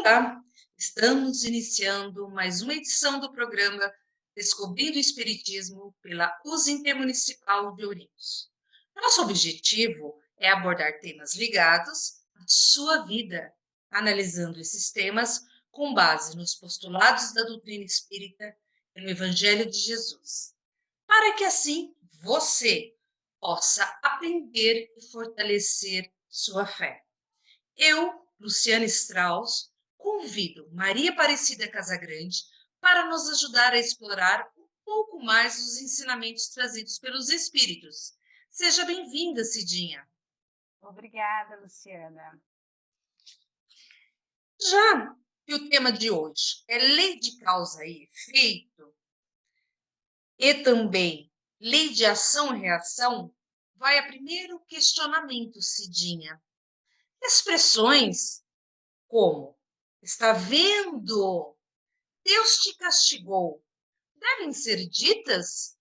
Olá, estamos iniciando mais uma edição do programa Descobrindo o Espiritismo pela USE Intermunicipal de Ourinhos. Nosso objetivo é abordar temas ligados à sua vida, analisando esses temas com base nos postulados da doutrina espírita e no Evangelho de Jesus, para que assim você possa aprender e fortalecer sua fé. Eu, Luciana Strauss, convido Maria Aparecida Casagrande para nos ajudar a explorar um pouco mais os ensinamentos trazidos pelos Espíritos. Seja bem-vinda, Cidinha. Obrigada, Luciana. Já que o tema de hoje é lei de causa e efeito, e também lei de ação e reação, vai a primeiro questionamento, Cidinha. Expressões como está vendo? Deus te castigou, devem ser ditas?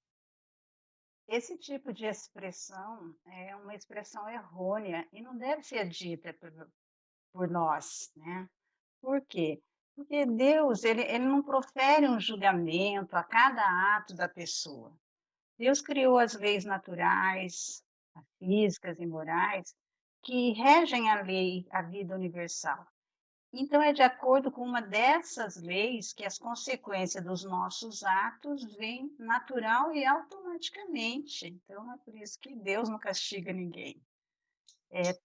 Esse tipo de expressão é uma expressão errônea e não deve ser dita por nós, né? Por quê? Porque Deus, ele não profere um julgamento a cada ato da pessoa. Deus criou as leis naturais, as físicas e morais, que regem a lei, a vida universal. Então, é de acordo com uma dessas leis que as consequências dos nossos atos vêm natural e automaticamente. Então, é por isso que Deus não castiga ninguém.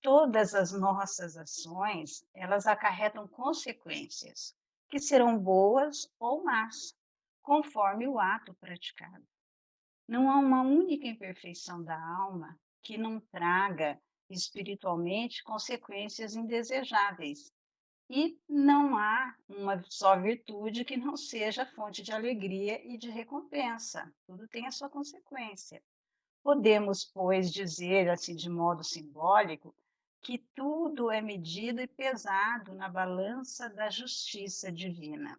Todas as nossas ações, elas acarretam consequências, que serão boas ou más, conforme o ato praticado. Não há uma única imperfeição da alma que não traga espiritualmente consequências indesejáveis. E não há uma só virtude que não seja fonte de alegria e de recompensa. Tudo tem a sua consequência. Podemos, pois, dizer, assim, de modo simbólico, que tudo é medido e pesado na balança da justiça divina.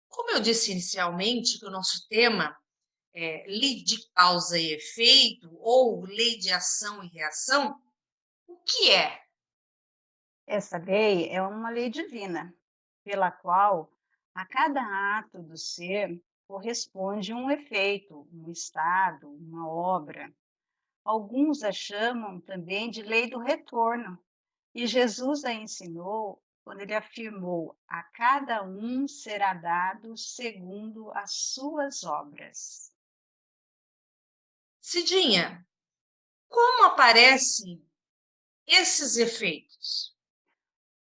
Como eu disse inicialmente, que o nosso tema é lei de causa e efeito, ou lei de ação e reação, o que é? Essa lei é uma lei divina, pela qual a cada ato do ser corresponde um efeito, um estado, uma obra. Alguns a chamam também de lei do retorno, e Jesus a ensinou quando ele afirmou: a cada um será dado segundo as suas obras. Cidinha, como aparecem esses efeitos?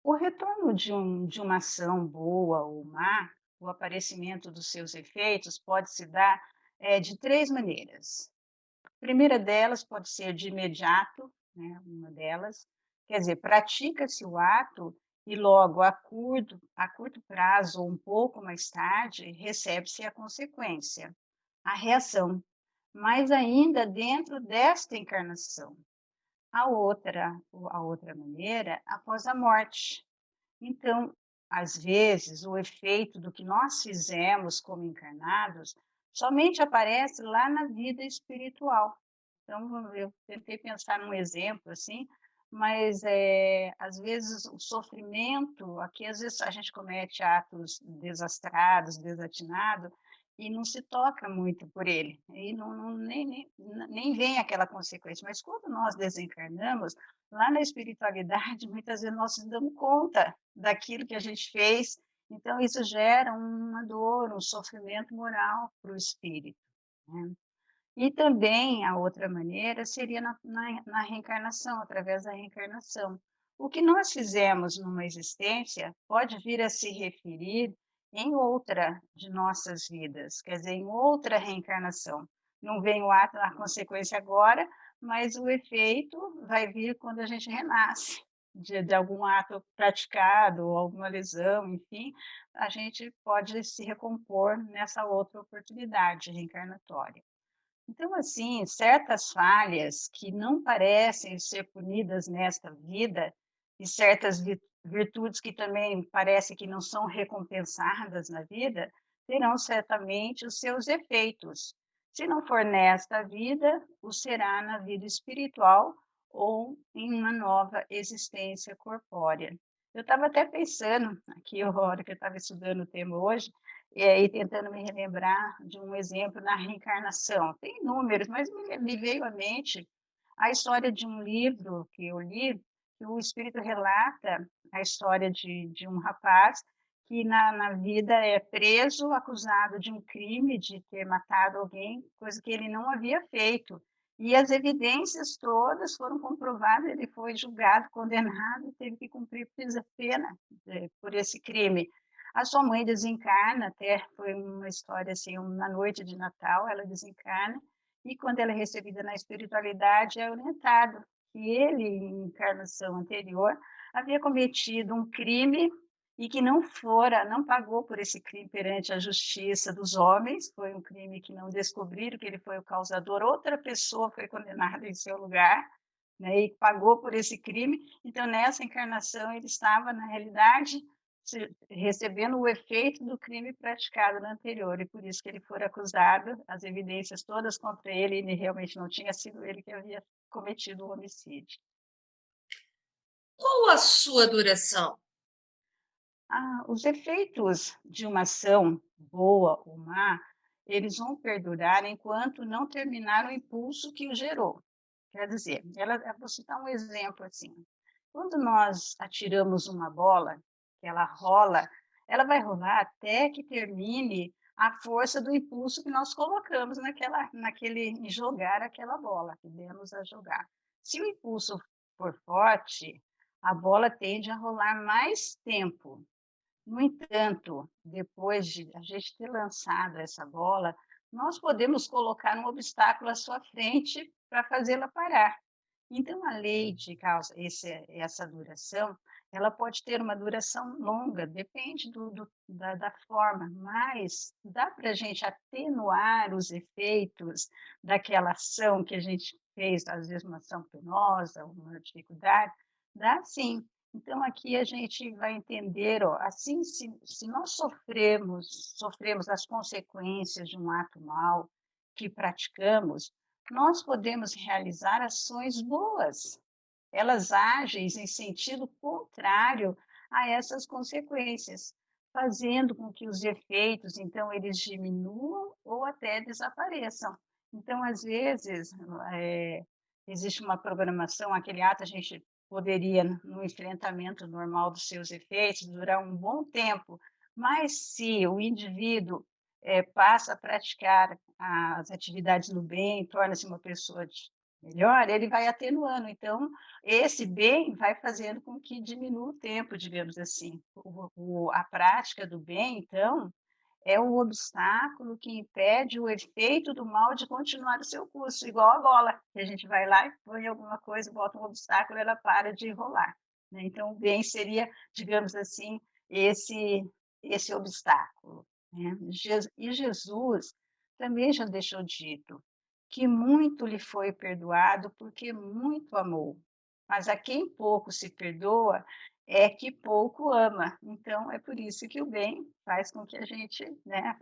O retorno de uma ação boa ou má, o aparecimento dos seus efeitos pode se dar de três maneiras. A primeira delas pode ser de imediato, né, uma delas, quer dizer, pratica-se o ato e logo a curto prazo ou um pouco mais tarde, recebe-se a consequência, a reação, mas ainda dentro desta encarnação. A outra maneira, após a morte. Então, às vezes, o efeito do que nós fizemos como encarnados somente aparece lá na vida espiritual. Então, eu tentei pensar num exemplo assim, mas às vezes o sofrimento, aqui às vezes a gente comete atos desastrados, desatinados, e não se toca muito por ele, e nem vem aquela consequência. Mas quando nós desencarnamos, lá na espiritualidade, muitas vezes nós nos damos conta daquilo que a gente fez, então isso gera uma dor, um sofrimento moral para o espírito, né? E também a outra maneira seria na reencarnação, através da reencarnação. O que nós fizemos numa existência pode vir a se referir em outra de nossas vidas, quer dizer, em outra reencarnação. Não vem o ato, a consequência agora, mas o efeito vai vir quando a gente renasce, de algum ato praticado, ou alguma lesão, enfim, a gente pode se recompor nessa outra oportunidade reencarnatória. Então, assim, certas falhas que não parecem ser punidas nesta vida, e certas virtudes que também parece que não são recompensadas na vida, terão certamente os seus efeitos. Se não for nesta vida, o será na vida espiritual ou em uma nova existência corpórea. Eu estava até pensando aqui, a hora que eu estava estudando o tema hoje, e tentando me relembrar de um exemplo na reencarnação. Tem inúmeros, mas me veio à mente a história de um livro que eu li, que o espírito relata a história de um rapaz que na vida é preso, acusado de um crime, de ter matado alguém, coisa que ele não havia feito. E as evidências todas foram comprovadas, ele foi julgado, condenado e teve que cumprir pena, por esse crime. A sua mãe desencarna, até foi uma história assim, na noite de Natal, ela desencarna, e quando ela é recebida na espiritualidade, é orientado que ele, em encarnação anterior, havia cometido um crime e que não pagou por esse crime perante a justiça dos homens, foi um crime que não descobriram que ele foi o causador, outra pessoa foi condenada em seu lugar, né, e pagou por esse crime. Então, nessa encarnação, ele estava, na realidade, recebendo o efeito do crime praticado no anterior, e por isso que ele foi acusado, as evidências todas contra ele, e realmente não tinha sido ele que havia cometido o homicídio. Qual a sua duração? Os efeitos de uma ação, boa ou má, eles vão perdurar enquanto não terminar o impulso que o gerou. Quer dizer, eu vou citar um exemplo assim. Quando nós atiramos uma bola, que ela rola, ela vai rolar até que termine a força do impulso que nós colocamos em jogar aquela bola, que demos a jogar. Se o impulso for forte, a bola tende a rolar mais tempo. No entanto, depois de a gente ter lançado essa bola, nós podemos colocar um obstáculo à sua frente para fazê-la parar. Então, a lei de causa, essa duração, ela pode ter uma duração longa, depende da forma, mas dá para a gente atenuar os efeitos daquela ação que a gente fez, às vezes uma ação penosa, uma dificuldade, dá sim. Então, aqui a gente vai entender, ó, assim, se nós sofremos as consequências de um ato mau que praticamos, nós podemos realizar ações boas, elas agem em sentido contrário a essas consequências, fazendo com que os efeitos, então, eles diminuam ou até desapareçam. Então, às vezes, existe uma programação, aquele ato a gente poderia, no enfrentamento normal dos seus efeitos, durar um bom tempo, mas se o indivíduo passa a praticar as atividades no bem, torna-se uma pessoa melhor, ele vai atenuando. Então, esse bem vai fazendo com que diminua o tempo, digamos assim. A prática do bem, então, é o obstáculo que impede o efeito do mal de continuar o seu curso, igual a bola, que a gente vai lá e põe alguma coisa, bota um obstáculo, ela para de rolar, né. Então o bem seria, digamos assim, esse esse obstáculo, né. Jesus também já deixou dito que muito lhe foi perdoado, porque muito amou, mas a quem pouco se perdoa, é que pouco ama. Então, é por isso que o bem faz com que a gente, né,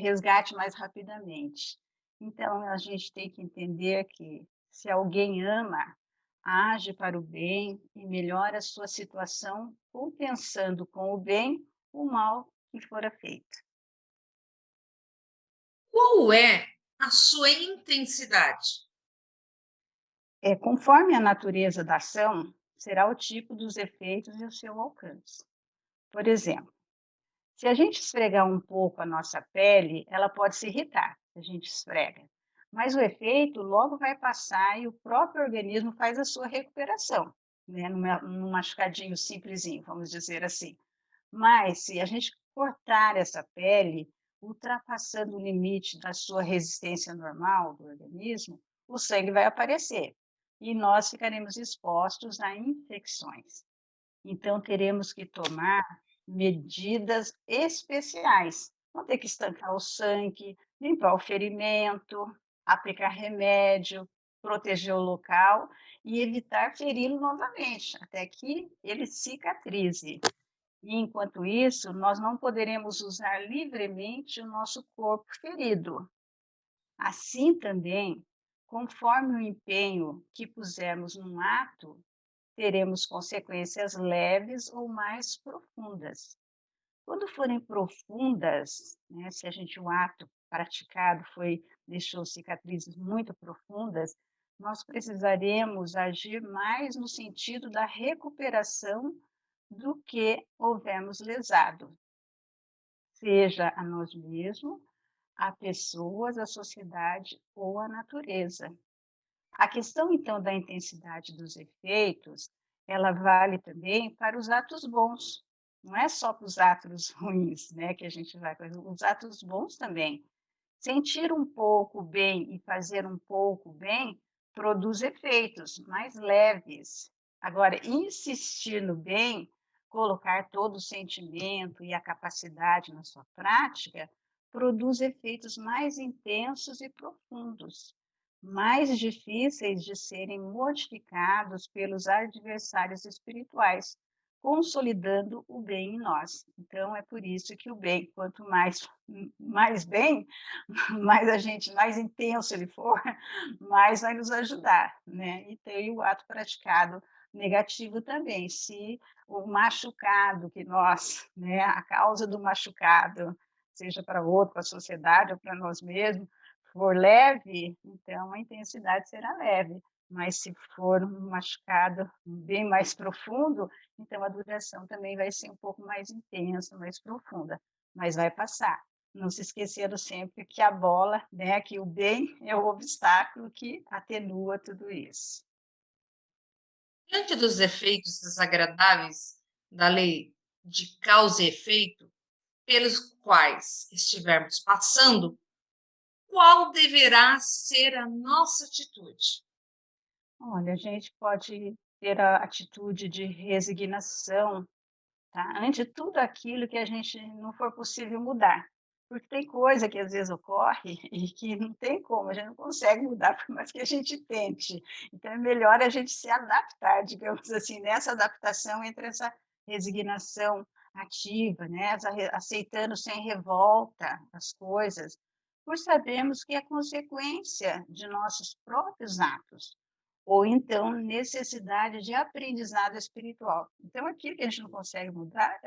resgate mais rapidamente. Então, a gente tem que entender que se alguém ama, age para o bem e melhora a sua situação, compensando com o bem o mal que fora feito. Qual é a sua intensidade? Conforme a natureza da ação, será o tipo dos efeitos e o seu alcance. Por exemplo, se a gente esfregar um pouco a nossa pele, ela pode se irritar, se a gente esfrega. Mas o efeito logo vai passar e o próprio organismo faz a sua recuperação, né? Num machucadinho simplesinho, vamos dizer assim. Mas se a gente cortar essa pele, ultrapassando o limite da sua resistência normal do organismo, o sangue vai aparecer e nós ficaremos expostos a infecções. Então, teremos que tomar medidas especiais. Vamos ter que estancar o sangue, limpar o ferimento, aplicar remédio, proteger o local e evitar feri-lo novamente, até que ele cicatrize. E, enquanto isso, nós não poderemos usar livremente o nosso corpo ferido. Assim também, conforme o empenho que pusermos num ato, teremos consequências leves ou mais profundas. Quando forem profundas, né, se o ato praticado deixou cicatrizes muito profundas, nós precisaremos agir mais no sentido da recuperação do que houvermos lesado, seja a nós mesmos, a pessoas, a sociedade ou a natureza. A questão, então, da intensidade dos efeitos, ela vale também para os atos bons, não é só para os atos ruins, né, que a gente vai fazer, os atos bons também. Sentir um pouco bem e fazer um pouco bem produz efeitos mais leves. Agora, insistir no bem, colocar todo o sentimento e a capacidade na sua prática, produz efeitos mais intensos e profundos, mais difíceis de serem modificados pelos adversários espirituais, consolidando o bem em nós. Então, é por isso que o bem, quanto mais bem, mais intenso ele for, mais vai nos ajudar, né. E tem o ato praticado negativo também, se o machucado que nós, né, a causa do machucado, seja para outro, para a sociedade ou para nós mesmos, for leve, então a intensidade será leve, mas se for um machucado bem mais profundo, então a duração também vai ser um pouco mais intensa, mais profunda, mas vai passar. Não se esquecendo sempre que a bola, né, que o bem é o obstáculo que atenua tudo isso. Diante dos efeitos desagradáveis da lei de causa e efeito, pelos quais estivermos passando, qual deverá ser a nossa atitude? Olha, a gente pode ter a atitude de resignação, tá, ante tudo aquilo que a gente não for possível mudar, porque tem coisa que às vezes ocorre e que não tem como, a gente não consegue mudar por mais que a gente tente. Então é melhor a gente se adaptar, digamos assim, nessa adaptação entre essa resignação ativa, né, aceitando sem revolta as coisas, por sabermos que é consequência de nossos próprios atos. Ou então necessidade de aprendizado espiritual. Então aquilo que a gente não consegue mudar,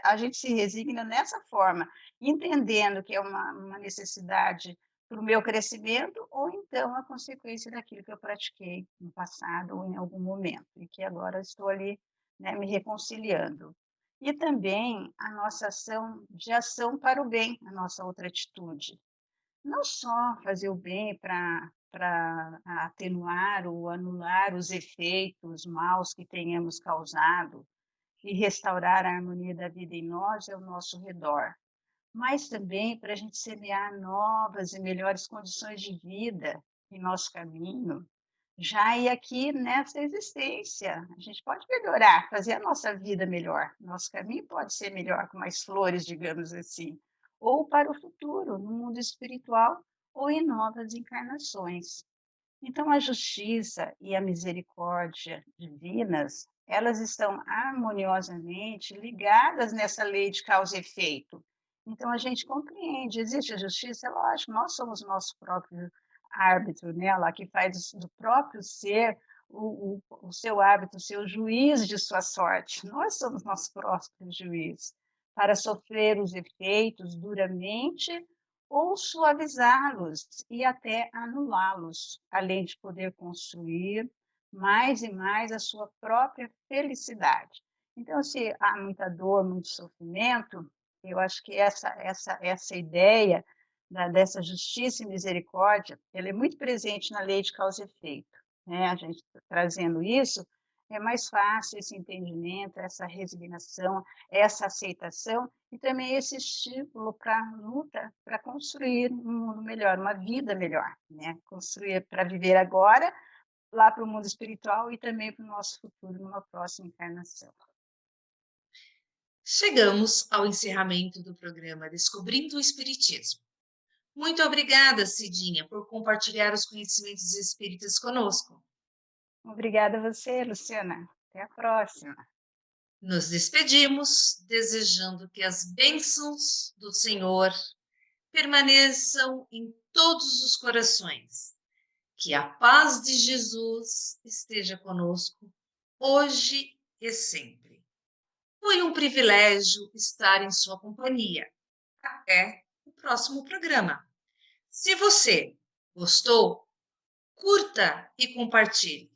a gente se resigna nessa forma, entendendo que é uma necessidade para o meu crescimento, ou então a consequência daquilo que eu pratiquei no passado ou em algum momento, e que agora estou ali, né, me reconciliando. E também a nossa ação para o bem, a nossa outra atitude. Não só fazer o bem para atenuar ou anular os efeitos maus que tenhamos causado e restaurar a harmonia da vida em nós e ao nosso redor, mas também para a gente semear novas e melhores condições de vida em nosso caminho, já e aqui nessa existência. A gente pode melhorar, fazer a nossa vida melhor, nosso caminho pode ser melhor, com mais flores, digamos assim, ou para o futuro, no mundo espiritual ou em novas encarnações. Então, a justiça e a misericórdia divinas, elas estão harmoniosamente ligadas nessa lei de causa e efeito. Então, a gente compreende, existe a justiça, é lógico, nós somos nosso próprio árbitro, né? Lá que faz do próprio ser o seu árbitro, o seu juiz de sua sorte. Nós somos nosso próprio juiz, para sofrer os efeitos duramente ou suavizá-los e até anulá-los, além de poder construir mais e mais a sua própria felicidade. Então, se há muita dor, muito sofrimento, eu acho que essa ideia dessa justiça e misericórdia, ela é muito presente na lei de causa e efeito, né? A gente trazendo isso, é mais fácil esse entendimento, essa resignação, essa aceitação e também esse estímulo para a luta, para construir um mundo melhor, uma vida melhor, né? Construir para viver agora, lá para o mundo espiritual e também para o nosso futuro, numa próxima encarnação. Chegamos ao encerramento do programa Descobrindo o Espiritismo. Muito obrigada, Cidinha, por compartilhar os conhecimentos espíritas conosco. Obrigada a você, Luciana. Até a próxima. Nos despedimos, desejando que as bênçãos do Senhor permaneçam em todos os corações. Que a paz de Jesus esteja conosco hoje e sempre. Foi um privilégio estar em sua companhia. Até o próximo programa. Se você gostou, curta e compartilhe.